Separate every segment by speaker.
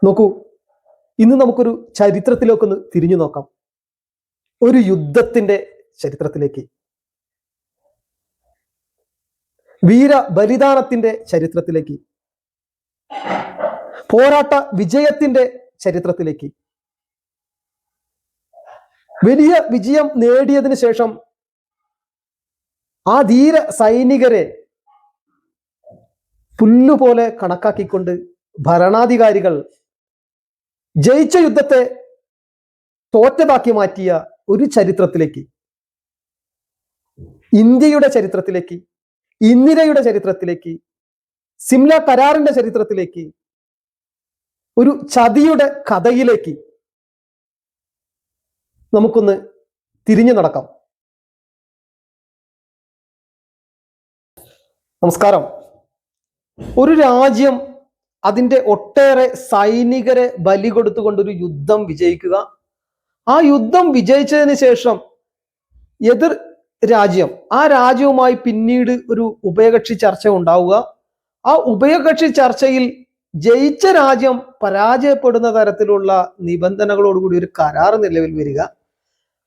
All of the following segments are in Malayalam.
Speaker 1: നോക്കൂ, ഇന്ന് നമുക്കൊരു ചരിത്രത്തിലേക്കൊന്ന് തിരിഞ്ഞു നോക്കാം. ഒരു യുദ്ധത്തിന്റെ ചരിത്രത്തിലേക്ക്, വീര ബലിദാനത്തിന്റെ ചരിത്രത്തിലേക്ക്, പോരാട്ട വിജയത്തിന്റെ ചരിത്രത്തിലേക്ക്. വലിയ വിജയം നേടിയതിനു ശേഷം ആ ധീര സൈനികരെ പുല്ലുപോലെ കണക്കാക്കിക്കൊണ്ട് ഭരണാധികാരികൾ ജയിച്ച യുദ്ധത്തെ തോറ്റതാക്കി മാറ്റിയ ഒരു ചരിത്രത്തിലേക്ക്, ഇന്ത്യയുടെ ചരിത്രത്തിലേക്ക്, ഇന്ദിരയുടെ ചരിത്രത്തിലേക്ക്, സിംല കരാറിന്റെ ചരിത്രത്തിലേക്ക്, ഒരു ചതിയുടെ കഥയിലേക്ക് നമുക്കൊന്ന് തിരിഞ്ഞു നടക്കാം. നമസ്കാരം. ഒരു രാജ്യം അതിൻ്റെ ഒട്ടേറെ സൈനികരെ ബലി കൊടുത്തുകൊണ്ടൊരു യുദ്ധം വിജയിക്കുക, ആ യുദ്ധം വിജയിച്ചതിന് ശേഷം എതിർ രാജ്യം, ആ രാജ്യവുമായി പിന്നീട് ഒരു ഉഭയകക്ഷി ചർച്ച ഉണ്ടാവുക, ആ ഉഭയകക്ഷി ചർച്ചയിൽ ജയിച്ച രാജ്യം പരാജയപ്പെടുന്ന തരത്തിലുള്ള നിബന്ധനകളോടുകൂടി ഒരു കരാർ നിലവിൽ വരിക,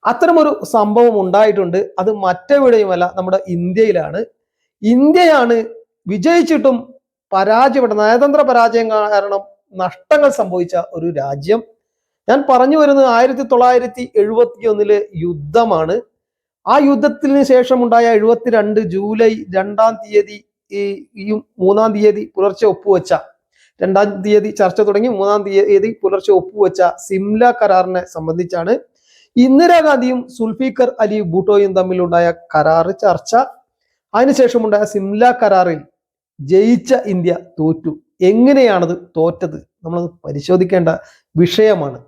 Speaker 1: അത്തരമൊരു സംഭവം ഉണ്ടായിട്ടുണ്ട്. അത് മറ്റെവിടെയുമല്ല, നമ്മുടെ ഇന്ത്യയിലാണ്. ഇന്ത്യയാണ് വിജയിച്ചിട്ടും പരാജയപ്പെട്ട, നയതന്ത്ര പരാജയം കാരണം നഷ്ടങ്ങൾ സംഭവിച്ച ഒരു രാജ്യം. ഞാൻ പറഞ്ഞു വരുന്നത് 1971 യുദ്ധമാണ്. ആ യുദ്ധത്തിന് ശേഷം ഉണ്ടായ 72 ജൂലൈ 2-ാം തീയതി ഈ 3-ാം തീയതി പുലർച്ചെ ഒപ്പുവെച്ച, 2-ാം തീയതി ചർച്ച തുടങ്ങി 3-ാം തീയതി പുലർച്ചെ ഒപ്പുവെച്ച സിംല കരാറിനെ സംബന്ധിച്ചാണ്. ഇന്ദിരാഗാന്ധിയും സുൽഫിക്കർ അലി ഭൂട്ടോയും തമ്മിലുണ്ടായ കരാർ ചർച്ച. അതിനുശേഷമുണ്ടായ സിംല കരാറിൽ ജയിച്ച ഇന്ത്യ തോറ്റു. എങ്ങനെയാണത് തോറ്റത്? നമ്മളത് പരിശോധിക്കേണ്ട വിഷയമാണ്.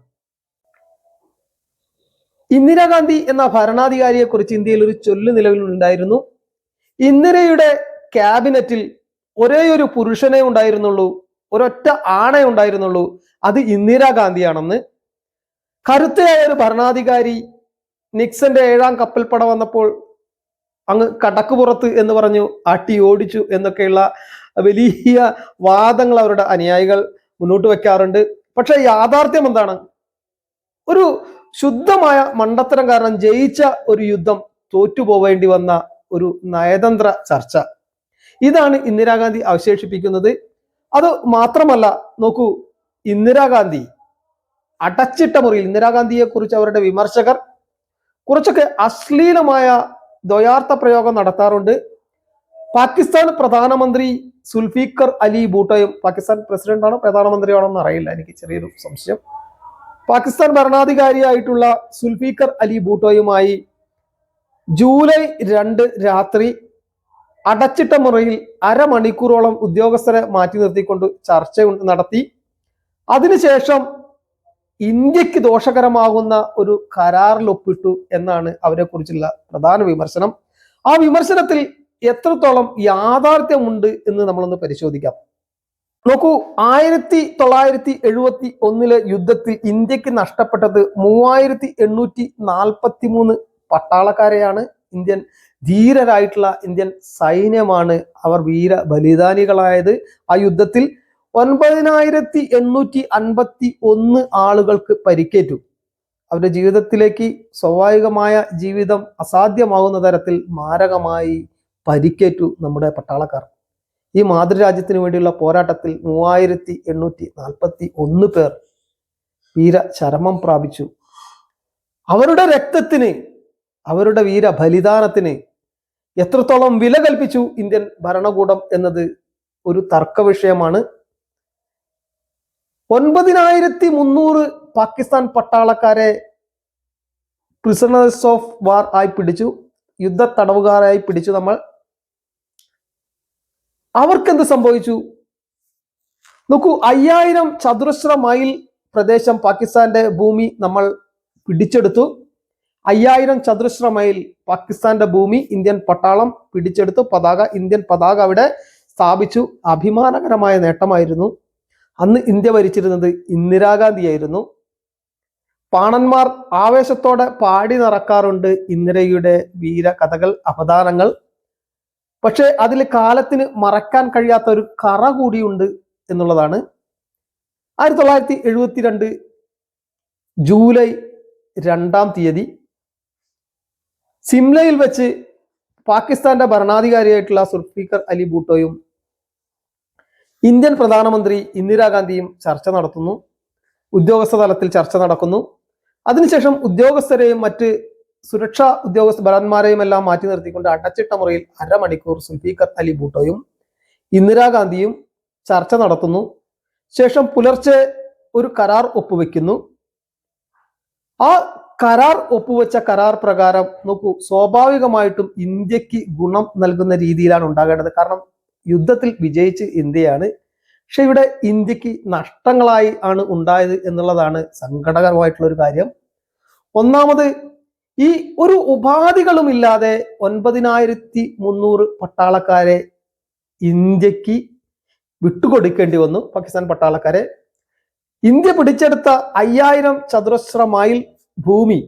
Speaker 1: ഇന്ദിരാഗാന്ധി എന്ന ഭരണാധികാരിയെ കുറിച്ച് ഇന്ത്യയിൽ ഒരു ചൊല്ല് നിലവിലുണ്ടായിരുന്നു. ഇന്ദിരയുടെ ക്യാബിനറ്റിൽ ഒരേ ഒരു പുരുഷനെ ഉണ്ടായിരുന്നുള്ളൂ, ഒരൊറ്റ ആണേ ഉണ്ടായിരുന്നുള്ളൂ, അത് ഇന്ദിരാഗാന്ധിയാണെന്ന്. കരുത്തയായ ഒരു ഭരണാധികാരി, നിക്സന്റെ 7-ാം കപ്പൽപ്പട വന്നപ്പോൾ അങ്ങ് കടക്കുപുറത്ത് എന്ന് പറഞ്ഞു അട്ടി ഓടിച്ചു എന്നൊക്കെയുള്ള വലിയ വാദങ്ങൾ അവരുടെ അനുയായികൾ മുന്നോട്ട് വെക്കാറുണ്ട്. പക്ഷെ യാഥാർത്ഥ്യം എന്താണ്? ഒരു ശുദ്ധമായ മണ്ടത്തരം കാരണം ജയിച്ച ഒരു യുദ്ധം തോറ്റുപോവേണ്ടി വന്ന ഒരു നയതന്ത്ര ചർച്ച, ഇതാണ് ഇന്ദിരാഗാന്ധി അവശേഷിപ്പിക്കുന്നത്. അത് മാത്രമല്ല, നോക്കൂ, ഇന്ദിരാഗാന്ധി അടച്ചിട്ട മുറിയിൽ, ഇന്ദിരാഗാന്ധിയെ കുറിച്ച് അവരുടെ വിമർശകർ കുറച്ചൊക്കെ അശ്ലീലമായ ദ്വയാർത്ഥ പ്രയോഗം നടത്താറുണ്ട്. പാകിസ്ഥാൻ പ്രധാനമന്ത്രി സുൽഫിക്കർ അലി ഭൂട്ടോയും, പാകിസ്ഥാൻ പ്രസിഡന്റ് ആണോ പ്രധാനമന്ത്രിയാണോ എന്ന് അറിയില്ല, എനിക്ക് ചെറിയൊരു സംശയം. പാകിസ്ഥാൻ ഭരണാധികാരിയായിട്ടുള്ള സുൽഫിക്കർ അലി ഭൂട്ടോയുമായി ജൂലൈ 2 രാത്രി അടച്ചിട്ട മുറിയിൽ അരമണിക്കൂറോളം ഉദ്യോഗസ്ഥരെ മാറ്റി നിർത്തിക്കൊണ്ട് ചർച്ച നടത്തി. അതിനുശേഷം ഇന്ത്യക്ക് ദോഷകരമാകുന്ന ഒരു കരാറിൽ ഒപ്പിട്ടു എന്നാണ് അവരെ കുറിച്ചുള്ള പ്രധാന വിമർശനം. ആ വിമർശനത്തിൽ എത്രത്തോളം യാഥാർത്ഥ്യമുണ്ട് എന്ന് നമ്മളൊന്ന് പരിശോധിക്കാം. നോക്കൂ, 1971 യുദ്ധത്തിൽ ഇന്ത്യക്ക് നഷ്ടപ്പെട്ടത് 3843 പട്ടാളക്കാരെയാണ്. ഇന്ത്യൻ ധീരരായിട്ടുള്ള ഇന്ത്യൻ സൈന്യമാണ് അവർ വീര ബലിദാനികളായത്. ആ യുദ്ധത്തിൽ 9851 ആളുകൾക്ക് പരിക്കേറ്റു. അവരുടെ ജീവിതത്തിലേക്ക് സ്വാഭാവികമായ ജീവിതം അസാധ്യമാകുന്ന തരത്തിൽ മാരകമായി പരിക്കേറ്റു നമ്മുടെ പട്ടാളക്കാർ. ഈ മാതൃരാജ്യത്തിന് വേണ്ടിയുള്ള പോരാട്ടത്തിൽ 3841 പേർ വീര ചരമം പ്രാപിച്ചു. അവരുടെ രക്തത്തിന്, അവരുടെ വീര ബലിദാനത്തിന് എത്രത്തോളം വില കൽപ്പിച്ചു ഇന്ത്യൻ ഭരണകൂടം എന്നത് ഒരു തർക്ക വിഷയമാണ്. 9300 പാകിസ്ഥാൻ പട്ടാളക്കാരെ പ്രിസണേഴ്സ് ഓഫ് വാർ ആയി പിടിച്ചു, യുദ്ധ തടവുകാരായി പിടിച്ചു നമ്മൾ. അവർക്കെന്ത് സംഭവിച്ചു? നോക്കൂ, 5000 ചതുരശ്ര മൈൽ പ്രദേശം പാകിസ്ഥാന്റെ ഭൂമി നമ്മൾ പിടിച്ചെടുത്തു. 5000 ചതുരശ്ര മൈൽ പാകിസ്ഥാന്റെ ഭൂമി ഇന്ത്യൻ പട്ടാളം പിടിച്ചെടുത്തു. ഇന്ത്യൻ പതാക അവിടെ സ്ഥാപിച്ചു. അഭിമാനകരമായ നേട്ടമായിരുന്നു. അന്ന് ഇന്ത്യ ഭരിച്ചിരുന്നത് ഇന്ദിരാഗാന്ധിയായിരുന്നു. പാണന്മാർ ആവേശത്തോടെ പാടി നടക്കാറുണ്ട് ഇന്ദിരയുടെ വീര കഥകൾ, അവദാനങ്ങൾ. പക്ഷെ അതിൽ കാലത്തിന് മറക്കാൻ കഴിയാത്ത ഒരു കറ കൂടിയുണ്ട് എന്നുള്ളതാണ്. 1972 ജൂലൈ 2 സിംലയിൽ വെച്ച് പാകിസ്ഥാന്റെ ഭരണാധികാരിയായിട്ടുള്ള സുൽഫിക്കർ അലി ഭൂട്ടോയും ഇന്ത്യൻ പ്രധാനമന്ത്രി ഇന്ദിരാഗാന്ധിയും ചർച്ച നടത്തുന്നു. ഉദ്യോഗസ്ഥ തലത്തിൽ ചർച്ച നടക്കുന്നു. അതിനുശേഷം ഉദ്യോഗസ്ഥരെയും മറ്റ് സുരക്ഷാ ഭടന്മാരെയും എല്ലാം മാറ്റി നിർത്തിക്കൊണ്ട് അടച്ചിട്ട മുറിയിൽ അരമണിക്കൂർ സുൽഫിക്കർ അലി ഭൂട്ടോയും ഇന്ദിരാഗാന്ധിയും ചർച്ച നടത്തുന്നു. ശേഷം പുലർച്ചെ ഒരു കരാർ ഒപ്പുവെക്കുന്നു. ആ കരാർ ഒപ്പുവെച്ച കരാർ പ്രകാരം നോക്കൂ, സ്വാഭാവികമായിട്ടും ഇന്ത്യക്ക് ഗുണം നൽകുന്ന രീതിയിലാണ് ഉണ്ടാകേണ്ടത്. കാരണം യുദ്ധത്തിൽ വിജയിച്ച് ഇന്ത്യയാണ്. പക്ഷെ ഇവിടെ ഇന്ത്യക്ക് നഷ്ടങ്ങളായി ആണ് ഉണ്ടായത് എന്നുള്ളതാണ് സങ്കടകരമായിട്ടുള്ള ഒരു കാര്യം. ഒന്നാമത്, ഈ ഒരു ഉപാധികളുമില്ലാതെ 9300 പട്ടാളക്കാരെ ഇന്ത്യക്ക് വിട്ടുകൊടുക്കേണ്ടി വന്നു. പാകിസ്ഥാൻ പട്ടാളക്കാരെ ഇന്ത്യ പിടിച്ചെടുത്ത 5000 ചതുരശ്ര മൈൽ ഭൂമി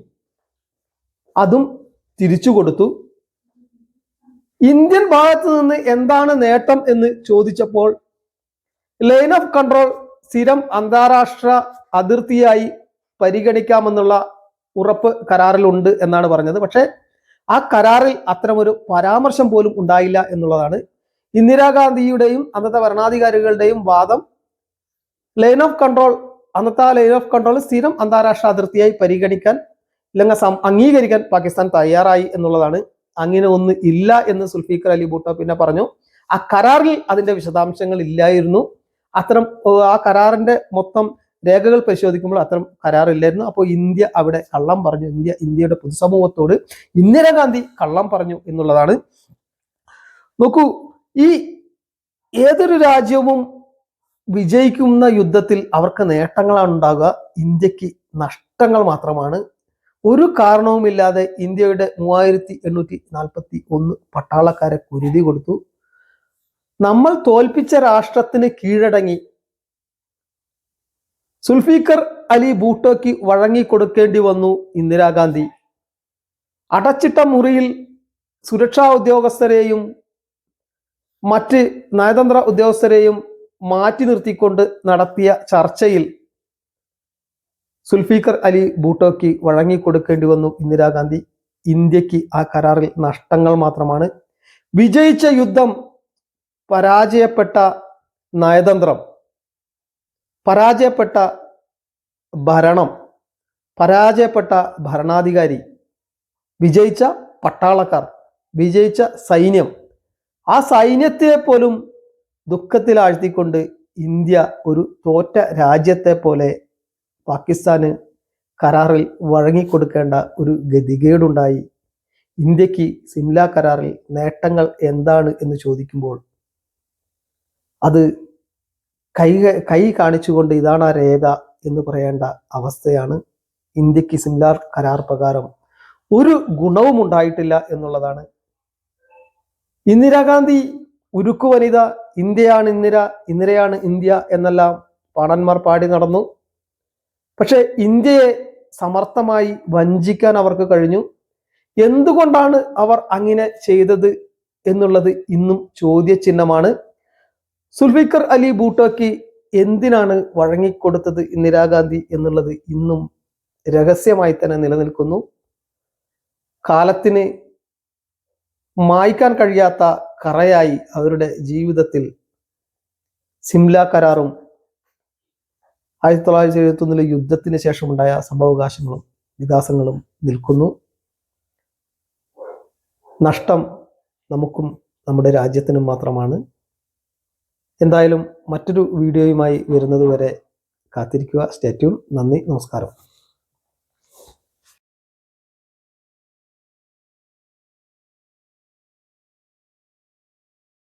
Speaker 1: അതും തിരിച്ചു കൊടുത്തു. ഇന്ത്യൻ ഭാഗത്ത് നിന്ന് എന്താണ് നേട്ടം എന്ന് ചോദിച്ചപ്പോൾ ലൈൻ ഓഫ് കൺട്രോൾ സ്ഥിരം അന്താരാഷ്ട്ര അതിർത്തിയായി പരിഗണിക്കാമെന്നുള്ള ഉറപ്പ് കരാറിലുണ്ട് എന്നാണ് പറഞ്ഞത്. പക്ഷെ ആ കരാറിൽ അത്തരമൊരു പരാമർശം പോലും ഉണ്ടായില്ല എന്നുള്ളതാണ്. ഇന്ദിരാഗാന്ധിയുടെയും അന്നത്തെ ഭരണാധികാരികളുടെയും വാദം ലൈൻ ഓഫ് കൺട്രോൾ സ്ഥിരം അന്താരാഷ്ട്ര അതിർത്തിയായി പരിഗണിക്കാൻ അല്ലെങ്കിൽ അംഗീകരിക്കാൻ പാകിസ്ഥാൻ തയ്യാറായി എന്നുള്ളതാണ്. അങ്ങനെ ഒന്ന് ഇല്ല എന്ന് സുൽഫിക്കർ അലി ഭൂട്ടോ പിന്നെ പറഞ്ഞു. ആ കരാറിൽ അതിന്റെ വിശദാംശങ്ങൾ ഇല്ലായിരുന്നു. ആ കരാറിന്റെ മൊത്തം രേഖകൾ പരിശോധിക്കുമ്പോൾ അത്തരം കരാറില്ലായിരുന്നു. അപ്പോൾ ഇന്ത്യ അവിടെ കള്ളം പറഞ്ഞു. ഇന്ത്യയുടെ പൊതുസമൂഹത്തോട് ഇന്ദിരാഗാന്ധി കള്ളം പറഞ്ഞു എന്നുള്ളതാണ്. നോക്കൂ, ഈ ഏതൊരു രാജ്യവും വിജയിക്കുന്ന യുദ്ധത്തിൽ അവർക്ക് നേട്ടങ്ങളാണ് ഉണ്ടാകുക, ഇന്ത്യക്ക് നഷ്ടങ്ങൾ മാത്രമാണ്. ഒരു കാരണവുമില്ലാതെ ഇന്ത്യയുടെ 3841 പട്ടാളക്കാരെ കുരുതി കൊടുത്തു. നമ്മൾ തോൽപ്പിച്ച രാഷ്ട്രത്തിന് കീഴടങ്ങി സുൽഫിക്കർ അലി ഭൂട്ടോയ്ക്ക് വഴങ്ങിക്കൊടുക്കേണ്ടി വന്നു ഇന്ദിരാഗാന്ധി. അടച്ചിട്ട മുറിയിൽ സുരക്ഷാ ഉദ്യോഗസ്ഥരെയും മറ്റ് നയതന്ത്ര ഉദ്യോഗസ്ഥരെയും മാറ്റി നിർത്തിക്കൊണ്ട് നടത്തിയ ചർച്ചയിൽ സുൽഫിക്കർ അലി ഭൂട്ടോയ്ക്ക് വഴങ്ങിക്കൊടുക്കേണ്ടി വന്നു ഇന്ദിരാഗാന്ധി. ഇന്ത്യക്ക് ആ കരാറിൽ നഷ്ടങ്ങൾ മാത്രമാണ്. വിജയിച്ച യുദ്ധം, പരാജയപ്പെട്ട നയതന്ത്രം, പരാജയപ്പെട്ട ഭരണം, പരാജയപ്പെട്ട ഭരണാധികാരി, വിജയിച്ച പട്ടാളക്കാർ, വിജയിച്ച സൈന്യം, ആ സൈന്യത്തെ പോലും ദുഃഖത്തിലാഴ്ത്തിക്കൊണ്ട് ഇന്ത്യ ഒരു തോറ്റ രാജ്യത്തെ പോലെ പാകിസ്ഥാന് കരാറിൽ വഴങ്ങിക്കൊടുക്കേണ്ട ഒരു ഗതികേടുണ്ടായി. ഇന്ത്യക്ക് സിംല കരാറിൽ നേട്ടങ്ങൾ എന്താണ് എന്ന് ചോദിക്കുമ്പോൾ അത് കൈ കാണിച്ചുകൊണ്ട് ഇതാണ് ആ രേഖ എന്ന് പറയേണ്ട അവസ്ഥയാണ്. ഇന്ത്യക്ക് സിംല കരാർ പ്രകാരം ഒരു ഗുണവും ഉണ്ടായിട്ടില്ല എന്നുള്ളതാണ്. ഇന്ദിരാഗാന്ധി ഉരുക്കു വനിത, ഇന്ത്യയാണ് ഇന്ദിരയാണ് ഇന്ത്യ എന്നെല്ലാം പാണന്മാർ പാടി നടന്നു. പക്ഷെ ഇന്ത്യയെ സമർത്ഥമായി വഞ്ചിക്കാൻ അവർക്ക് കഴിഞ്ഞു. എന്തുകൊണ്ടാണ് അവർ അങ്ങനെ ചെയ്തത് എന്നുള്ളത് ഇന്നും ചോദ്യചിഹ്നമാണ്. സുൽഫിക്കർ അലി ഭൂട്ടോയ്ക്ക് എന്തിനാണ് വഴങ്ങിക്കൊടുത്തത് ഇന്ദിരാഗാന്ധി എന്നുള്ളത് ഇന്നും രഹസ്യമായി തന്നെ നിലനിൽക്കുന്നു. കാലത്തിന് മായ്ക്കാൻ കഴിയാത്ത കറയായി അവരുടെ ജീവിതത്തിൽ സിംല കരാറും 1971 യുദ്ധത്തിന് ശേഷമുണ്ടായ സംഭവവികാസങ്ങളും വികാസങ്ങളും നിൽക്കുന്നു. നഷ്ടം നമുക്കും നമ്മുടെ രാജ്യത്തിനും മാത്രമാണ്. എന്തായാലും മറ്റൊരു വീഡിയോയുമായി വരുന്നത് വരെ കാത്തിരിക്കുക. Stay tune. നന്ദി, നമസ്കാരം.